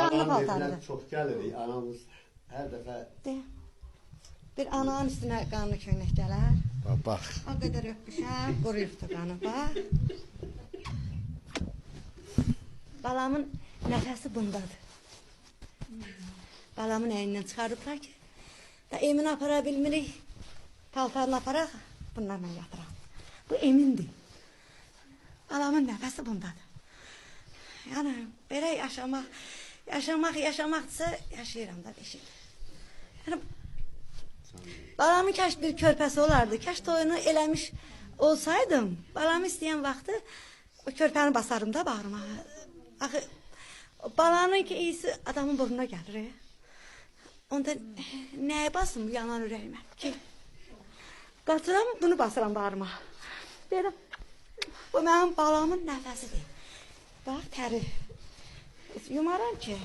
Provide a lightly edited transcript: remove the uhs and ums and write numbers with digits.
Qanlı Anam paltarıdır. evindən çox gəlirik. Anamız hər dəfə De. Bir ananın üstünə qanlı köynək gələr. bax. O qədər öpmüşəm, quruyubdu qanı, bax. Balamın nəfəsi bundadır. Balamın əynindən çıxarıblar ki, da Emini apara bilmirik, paltarını aparaq, bunlarla yatıraq. Bu Emindir. Balamın nəfəsi bundadır. Yəni, belə yaşamaqdırsa, yaşayıram da beşik. Yəni, balamın kəş bir körpəsi olardı, kəş toyunu eləmiş olsaydım, balamı istəyən vaxtı o körpəni basarım da bağrıma. Axı, balanın ki iyisi adamın burnuna gəlir. Onda nəyə basım bu yanan ürəyimə ki? Qaçıram, bunu basıram bağrıma. Deyirəm, bu mənim balamın nəfəsidir. Bax, təri. Yumaram ki.